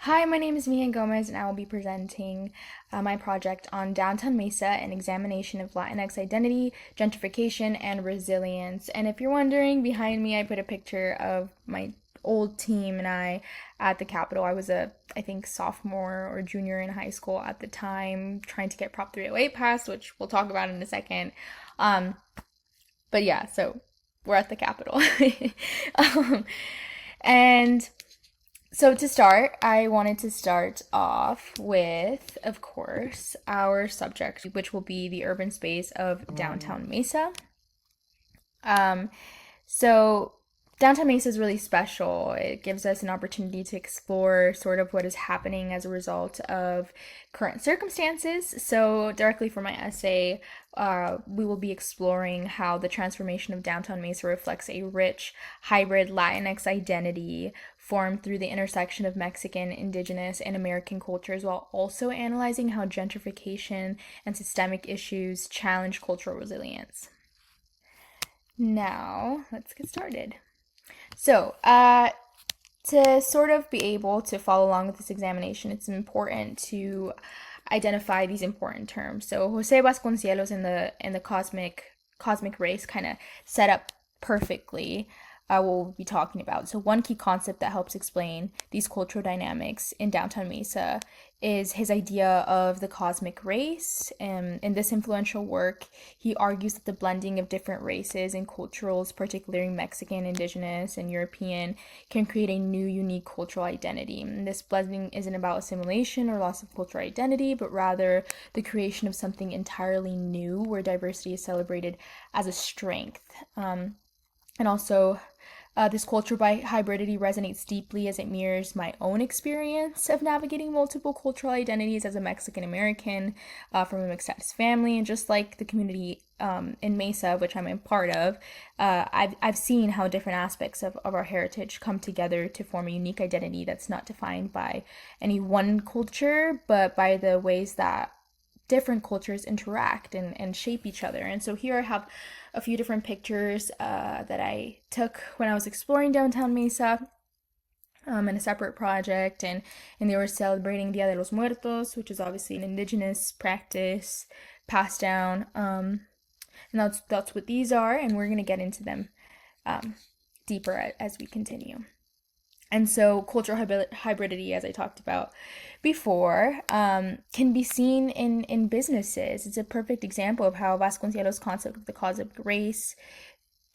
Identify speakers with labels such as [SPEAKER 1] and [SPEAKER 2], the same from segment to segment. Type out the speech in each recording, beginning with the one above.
[SPEAKER 1] Hi, my name is Mia Gomez, and I will be presenting my project on downtown Mesa, an examination of Latinx identity, gentrification, and resilience. And if you're wondering, behind me, I put a picture of my old team and I at the Capitol. I was I think, sophomore or junior in high school at the time, trying to get Prop 308 passed, which we'll talk about in a second. Um, but yeah, so we're at the Capitol. um, and so to start, I wanted to start off with, of course, our subject, which will be the urban space of downtown Mesa. Um, so downtown Mesa is really special. It gives us an opportunity to explore sort of what is happening as a result of current circumstances. So directly for my essay, we will be exploring how the transformation of downtown Mesa reflects a rich hybrid Latinx identity formed through the intersection of Mexican, Indigenous, and American cultures, while also analyzing how gentrification and systemic issues challenge cultural resilience. Now, let's get started. So, to sort of be able to follow along with this examination, it's important to identify these important terms. So, Jose Vasconcelos and the cosmic race kind of set up perfectly what we'll be talking about. So, one key concept that helps explain these cultural dynamics in downtown Mesa is his idea of the cosmic race. In this influential work, he argues that the blending of different races and cultures, particularly Mexican, Indigenous, and European, can create a new, unique cultural identity. And this blending isn't about assimilation or loss of cultural identity, but rather the creation of something entirely new where diversity is celebrated as a strength. And also, this culture by hybridity resonates deeply as it mirrors my own experience of navigating multiple cultural identities as a Mexican American from a mixed status family. And just like the community in Mesa, which I'm a part of, I've seen how different aspects of our heritage come together to form a unique identity that's not defined by any one culture, but by the ways that different cultures interact and shape each other. And so here I have a few different pictures that I took when I was exploring downtown Mesa in a separate project, and they were celebrating Dia de los Muertos, which is obviously an indigenous practice passed down. And that's what these are, and we're gonna get into them deeper as we continue. And so cultural hybridity, as I talked about before, can be seen in businesses. It's a perfect example of how Vasconcelos' concept of the cosmic race,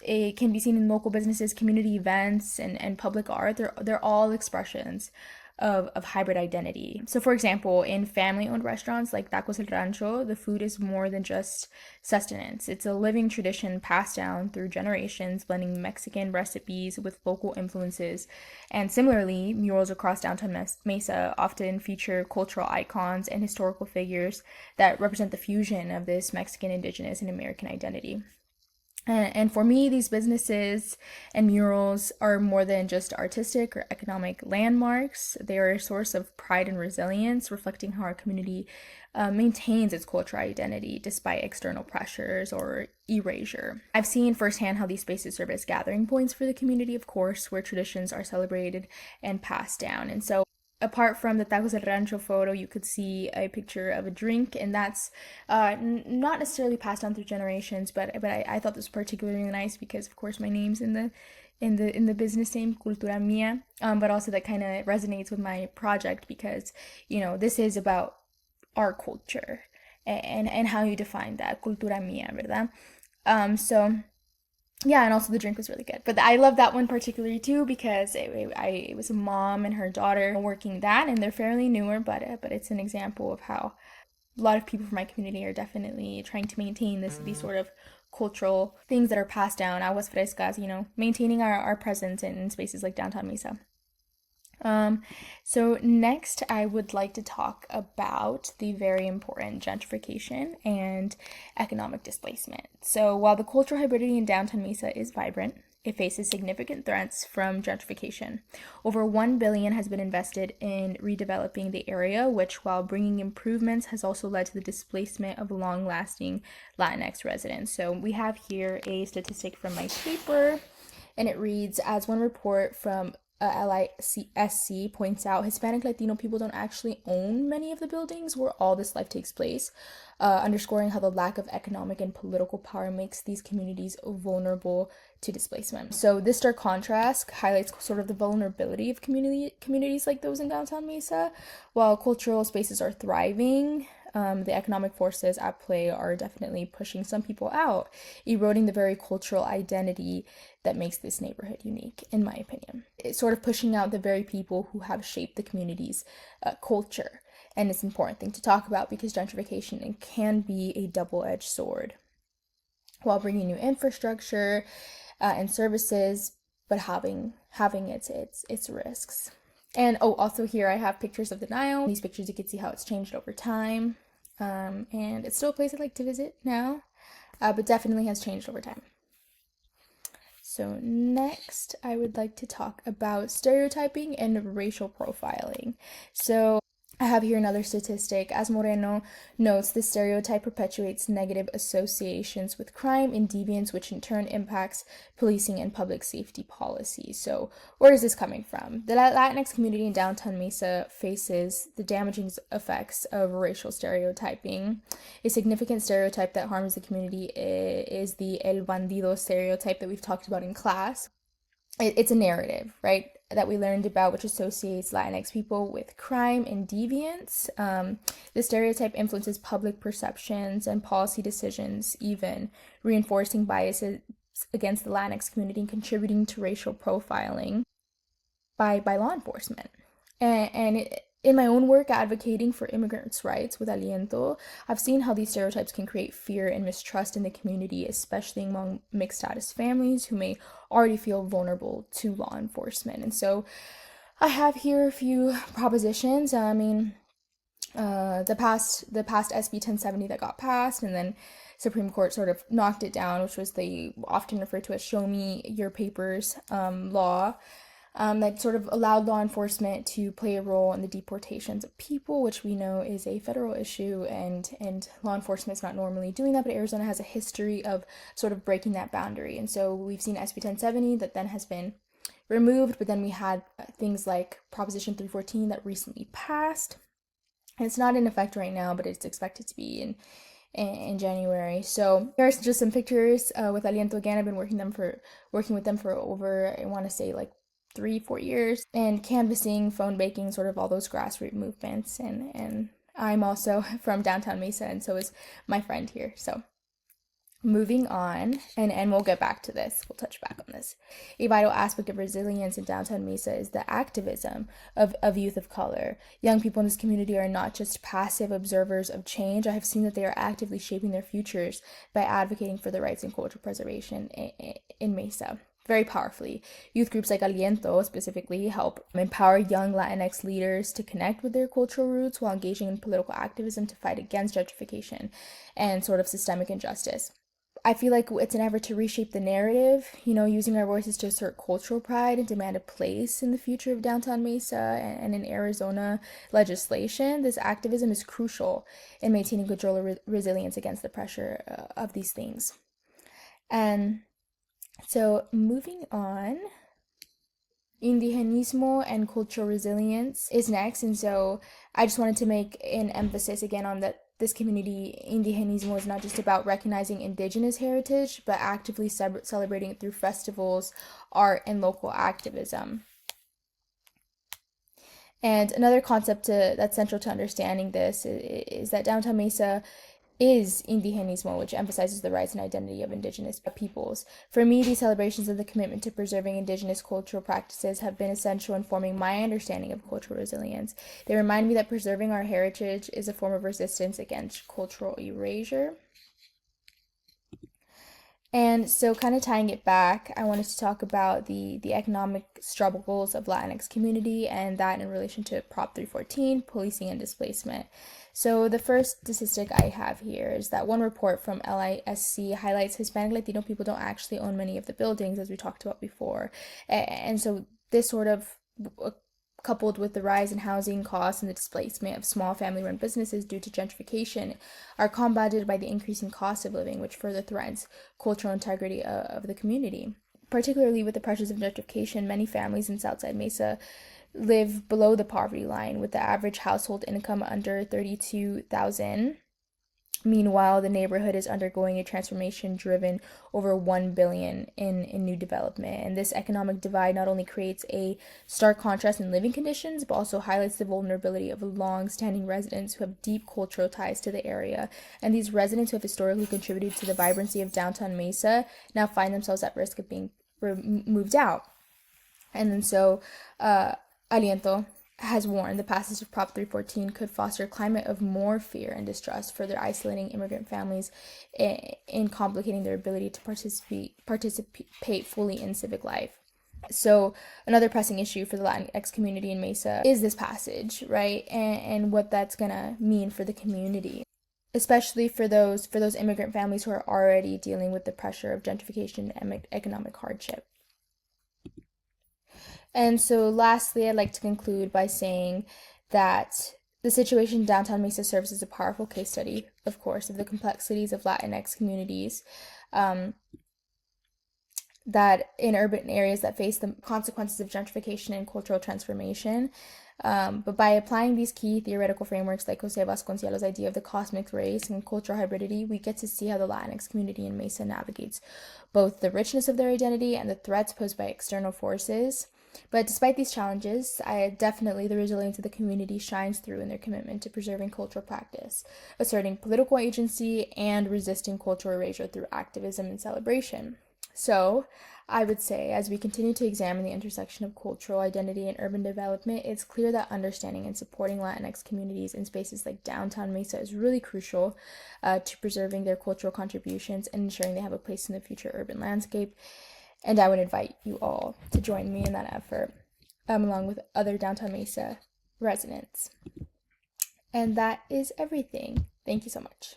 [SPEAKER 1] it can be seen in local businesses, community events, and public art. They're all expressions of hybrid identity. So, for example, in family-owned restaurants like Tacos El Rancho, the food is more than just sustenance. It's a living tradition passed down through generations, blending Mexican recipes with local influences. And similarly, murals across downtown Mesa often feature cultural icons and historical figures that represent the fusion of this Mexican, Indigenous, and American identity. And for me, these businesses and murals are more than just artistic or economic landmarks. They are a source of pride and resilience, reflecting how our community maintains its cultural identity despite external pressures or erasure. I've seen firsthand how these spaces serve as gathering points for the community, of course, where traditions are celebrated and passed down. And so apart from the Tacos del Rancho photo, you could see a picture of a drink, and that's not necessarily passed down through generations, but I thought this was particularly nice because, of course, my name's in the business name, Cultura Mia, but also that kind of resonates with my project because, this is about our culture and how you define that, Cultura Mia, ¿verdad? So yeah, and also the drink was really good. But I love that one particularly too because it was a mom and her daughter working that, and they're fairly newer, but it's an example of how a lot of people from my community are definitely trying to maintain these sort of cultural things that are passed down, aguas frescas, maintaining our presence in spaces like downtown Mesa. So next I would like to talk about the very important gentrification and economic displacement. So while the cultural hybridity in downtown Mesa is vibrant, it faces significant threats from gentrification. Over 1 billion has been invested in redeveloping the area, which while bringing improvements has also led to the displacement of long-lasting Latinx residents. So we have here a statistic from my paper, and it reads, as one report from LISC points out, Hispanic Latino people don't actually own many of the buildings where all this life takes place, underscoring how the lack of economic and political power makes these communities vulnerable to displacement. So this stark contrast highlights sort of the vulnerability of communities like those in downtown Mesa. While cultural spaces are thriving, the economic forces at play are definitely pushing some people out, eroding the very cultural identity that makes this neighborhood unique, in my opinion. It's sort of pushing out the very people who have shaped the community's culture. And it's an important thing to talk about because gentrification can be a double-edged sword. While bringing new infrastructure and services, but having its risks. And also here I have pictures of the Nile. In these pictures you can see how it's changed over time. And it's still a place I'd like to visit now, but definitely has changed over time. So next, I would like to talk about stereotyping and racial profiling. So I have here another statistic. As Moreno notes, this stereotype perpetuates negative associations with crime and deviance, which in turn impacts policing and public safety policy. So where is this coming from? The Latinx community in downtown Mesa faces the damaging effects of racial stereotyping. A significant stereotype that harms the community is the El Bandido stereotype that we've talked about in class. It's a narrative, right, that we learned about, which associates Latinx people with crime and deviance. The stereotype influences public perceptions and policy decisions, even reinforcing biases against the Latinx community and contributing to racial profiling by law enforcement. In my own work advocating for immigrants' rights with Aliento, I've seen how these stereotypes can create fear and mistrust in the community, especially among mixed status families who may already feel vulnerable to law enforcement. And so I have here a few propositions. The past SB 1070 that got passed, and then Supreme Court sort of knocked it down, which was the often referred to as show me your papers law. That sort of allowed law enforcement to play a role in the deportations of people, which we know is a federal issue, and law enforcement is not normally doing that, but Arizona has a history of sort of breaking that boundary. And so we've seen SB 1070 that then has been removed, but then we had things like Proposition 314 that recently passed. And it's not in effect right now, but it's expected to be in January. So here's just some pictures with Aliento again. I've been working with them for over, I want to say, like 3-4 years, and canvassing, phone baking, sort of all those grassroots movements. And I'm also from downtown Mesa, and so is my friend here. So moving on, and we'll get back to this. We'll touch back on this. A vital aspect of resilience in downtown Mesa is the activism of youth of color. Young people in this community are not just passive observers of change. I have seen that they are actively shaping their futures by advocating for the rights and cultural preservation in Mesa. Very powerfully. Youth groups like Aliento specifically help empower young Latinx leaders to connect with their cultural roots while engaging in political activism to fight against gentrification and sort of systemic injustice. I feel like it's an effort to reshape the narrative, using our voices to assert cultural pride and demand a place in the future of downtown Mesa and in Arizona legislation. This activism is crucial in maintaining cultural resilience against the pressure of these things. And so moving on, indigenismo and cultural resilience is next. And so I just wanted to make an emphasis again on that this community, indigenismo, is not just about recognizing indigenous heritage, but actively celebrating it through festivals, art, and local activism. And another concept that's central to understanding this is that downtown Mesa is indigenismo, which emphasizes the rights and identity of indigenous peoples. For me, these celebrations and the commitment to preserving indigenous cultural practices have been essential in forming my understanding of cultural resilience. They remind me that preserving our heritage is a form of resistance against cultural erasure. And so kind of tying it back, I wanted to talk about the economic struggles of Latinx community, and that in relation to Prop 314, policing and displacement. So the first statistic I have here is that one report from LISC highlights Hispanic Latino people don't actually own many of the buildings, as we talked about before. And so this sort of, coupled with the rise in housing costs and the displacement of small family-run businesses due to gentrification, are combated by the increasing cost of living, which further threatens cultural integrity of the community. particularly with the pressures of gentrification, many families in Southside Mesa live below the poverty line with the average household income under 32,000. Meanwhile, the neighborhood is undergoing a transformation driven over 1 billion in new development. And this economic divide not only creates a stark contrast in living conditions, but also highlights the vulnerability of long-standing residents who have deep cultural ties to the area. And these residents who have historically contributed to the vibrancy of downtown Mesa now find themselves at risk of being moved out. And then so Aliento has warned the passage of Prop 314 could foster a climate of more fear and distrust, further isolating immigrant families in complicating their ability to participate fully in civic life. So another pressing issue for the Latinx community in Mesa is this passage, right? And what that's gonna mean for the community, especially for those immigrant families who are already dealing with the pressure of gentrification and economic hardship. And so lastly, I'd like to conclude by saying that the situation in downtown Mesa serves as a powerful case study, of course, of the complexities of Latinx communities that in urban areas that face the consequences of gentrification and cultural transformation. But by applying these key theoretical frameworks like Jose Vasconcelos' idea of the cosmic race and cultural hybridity, we get to see how the Latinx community in Mesa navigates both the richness of their identity and the threats posed by external forces. But despite these challenges, definitely the resilience of the community shines through in their commitment to preserving cultural practice, asserting political agency, and resisting cultural erasure through activism and celebration. So, I would say, as we continue to examine the intersection of cultural identity and urban development, it's clear that understanding and supporting Latinx communities in spaces like downtown Mesa is really crucial to preserving their cultural contributions and ensuring they have a place in the future urban landscape. And I would invite you all to join me in that effort, along with other downtown Mesa residents. And that is everything. Thank you so much.